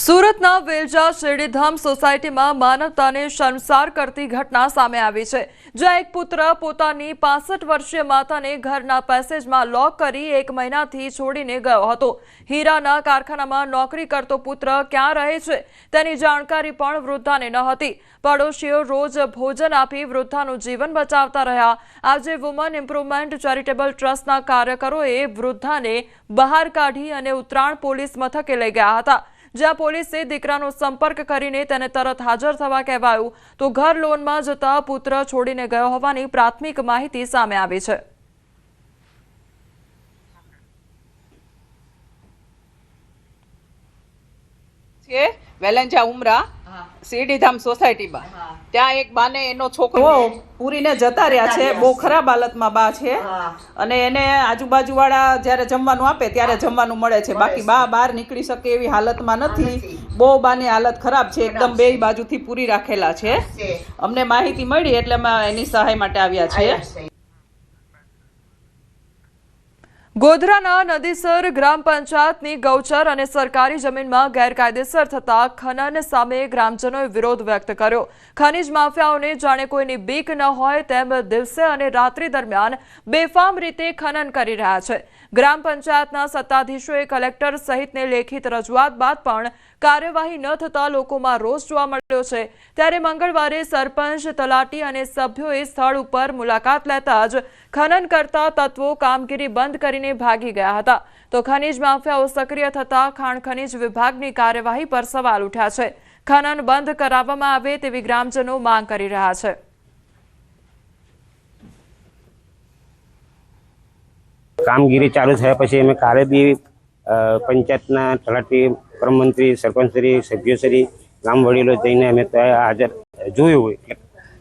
સુરતના વેલજા શેરડીધામ સોસાયટીમાં માનવતાને શર્મસાર કરતી ઘટના સામે આવી છે, જ્યાં એક પુત્ર પોતાની 65 વર્ષીય માતાને ઘરના પેસેજમાં લોક કરી 1 મહિનાથી છોડીને ગયો હતો। હીરાના કારખાનામાં નોકરી કરતો પુત્ર ક્યાં રહે છે તેની જાણકારી પણ વૃદ્ધાને ન હતી। પડોશીઓ રોજ ભોજન આપી વૃદ્ધાનું જીવન બચાવતા રહ્યા। આજે વુમન ઇમ્પ્રુવમેન્ટ ચેરિટેબલ ટ્રસ્ટના કાર્યકરોએ વૃદ્ધાને બહાર કાઢી અને ઉત્તરાણ પોલીસ મથકે લઈ ગયા હતા, જ્યાં પોલીસે દીકરાનો સંપર્ક કરીને તેને તરત હાજર થવા કહેવાયું તો ઘર લોનમાં જતા પુત્ર છોડીને ગયો હોવાની પ્રાથમિક માહિતી સામે આવી છે। વેલંજા ઉમરા શેરડીધામ સોસાયટીમાં ત્યાં એક બાને એનો છોકરો પૂરીને જતા રહ્યા છે। બહુ ખરાબ હાલતમાં બા છે અને એને આજુબાજુવાળા જ્યારે જમવાનું આપે ત્યારે જમવાનું મળે છે, બાકી બા બહાર નીકળી શકે એવી હાલતમાં નથી। બહુ બાની હાલત ખરાબ છે, એકદમ બે બાજુથી પૂરી રાખેલા છે। અમને માહિતી મળી એટલે અમે એની સહાય માટે આવ્યા છીએ। ગોધરાના નદીસર ગ્રામ પંચાયતની ગૌચર અને સરકારી જમીનમાં ગેરકાયદેસર થતા ખનન સામે ગ્રામજનોએ વિરોધ વ્યક્ત કર્યો। ખનીજ માફિયાઓને જાણે કોઈની બીક ન હોય તેમ દિવસે અને રાત્રિ દરમિયાન બેફામ રીતે ખનન કરી રહ્યા છે। ગ્રામ પંચાયતના સત્તાધીશોએ કલેક્ટર સહિતને લેખિત રજૂઆત બાદ પણ કાર્યવાહી ન થતા લોકોમાં રોષ જોવા મળ્યો છે। ત્યારે મંગળવારે સરપંચ, તલાટી અને સભ્યોએ સ્થળ ઉપર મુલાકાત લેતા જ ખનન કરતા તત્વો કામગીરી બંધ કરીને ભાગી ગયા હતા, તો ખનીજ માફિયાઓ સક્રિય થતા ખાણ ખનીજ વિભાગની કાર્યવાહી પર સવાલ ઉઠ્યા છે। ખનન બંધ કરાવવામાં આવે તેવી ગ્રામજનો માંગ કરી રહ્યા છે। કામગીરી ચાલુ થયા પછી અમે કાલે બી પંચાયતના તલાટી, પ્રમંત્રી, સરપંચશ્રી, સભ્યશ્રી, ગામ વડીલો જઈને અમે ત્યાં હાજર જોયું એટલે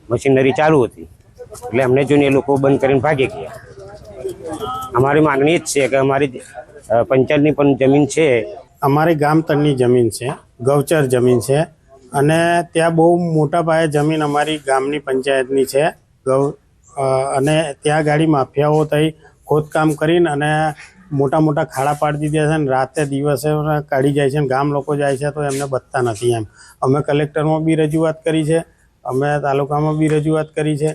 મશીનરી ચાલુ હતી એટલે અમને જોઈને એ લોકો બંધ કરીને ભાગી ગયા। અમારી માંગણી જ છે કે અમારી પંચાયતની પણ જમીન છે, અમારી ગામતળની જમીન છે, ગૌચર જમીન છે અને ત્યાં બહુ મોટા પાયે જમીન અમારી ગામની પંચાયતની છે અને ત્યાં ગાડી માફિયાઓ થઈ ખોદકામ કરીને અને મોટા મોટા ખાડા પાડી દીધા છે ને રાતે દિવસે કાઢી જાય છે, ગામ લોકો જાય છે તો એમને બચતા નથી એમ। અમે કલેક્ટરમાં બી રજૂઆત કરી છે, અમે તાલુકામાં બી રજૂઆત કરી છે,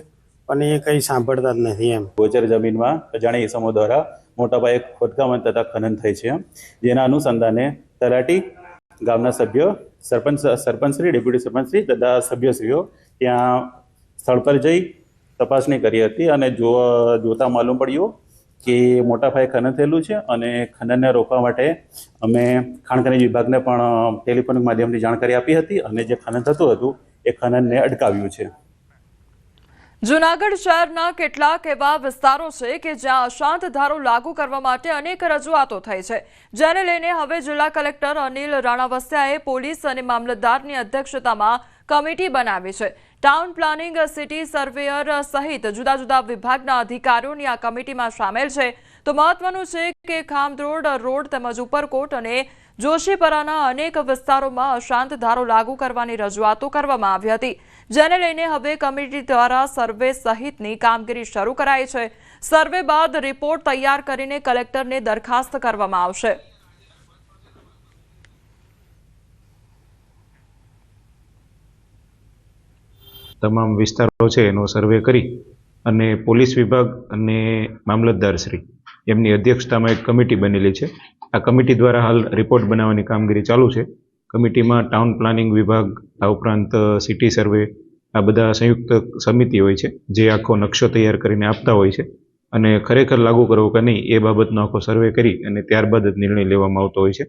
પણ એ કંઈ સાંભળતા જ નથી એમ। ગોચર જમીનમાં અજાણ્યા ઇસમો દ્વારા મોટા પાયે ખોદકામ તથા ખનન થાય છે, જેના અનુસંધાને તલાટી, ગામના સભ્યો, સરપંચશ્રી, ડેપ્યુટી સરપંચશ્રી તથા સભ્યશ્રીઓ ત્યાં સ્થળ પર જઈ તપાસણી કરી હતી અને જોતા માલુમ પડ્યું કે મોટા પાયે ખનન થયેલું છે અને ખનનને રોકવા માટે અમે ખાણ ખનીજ વિભાગને પણ ટેલિફોનિક માધ્યમથી જાણકારી આપી હતી અને જે ખનન થતું હતું એ ખનનને અટકાવ્યું છે। જૂનાગઢ શહેરના કેટલાક એવા વિસ્તારો છે કે જ્યાં અશાંત ધારો લાગુ કરવા માટે અનેક રજૂઆતો થઈ છે, જેને લઈને હવે જિલ્લા કલેક્ટર અનિલ રાણાવસિયાએ પોલીસ અને મામલતદારની અધ્યક્ષતામાં કમિટી બનાવી છે। ટાઉન પ્લાનિંગ, સિટી સર્વેયર સહિત જુદા જુદા વિભાગના અધિકારીઓની આ કમિટીમાં સામેલ છે। તો મહત્વનું છે કે ખામરોડ રોડ તેમજ ઉપરકોટ અને જોશીપરાના અનેક વિસ્તારોમાં અશાંત ધારો લાગુ કરવાની રજૂઆતો કરવામાં આવી હતી, જેને લઈને હવે કમિટી દ્વારા સર્વે સહિતની કામગીરી શરૂ કરાઈ છે। સર્વે બાદ રિપોર્ટ તૈયાર કરીને કલેક્ટરને દરખાસ્ત કરવામાં આવશે। તમામ વિસ્તારો છે એનો સર્વે કરી અને પોલીસ વિભાગ અને મામલતદારશ્રી એમની અધ્યક્ષતામાં એક કમિટી બનેલી છે। આ કમિટી દ્વારા હાલ રિપોર્ટ બનાવવાની કામગીરી ચાલુ છે। કમિટીમાં ટાઉન પ્લાનિંગ વિભાગ, આ ઉપરાંત સિટી સર્વે, આ બધા સંયુક્ત સમિતિ હોય છે જે આખો નકશો તૈયાર કરીને આપતા હોય છે અને ખરેખર લાગુ કરવો કે નહીં એ બાબતનો આખો સર્વે કરી અને ત્યારબાદ જ નિર્ણય લેવામાં આવતો હોય છે।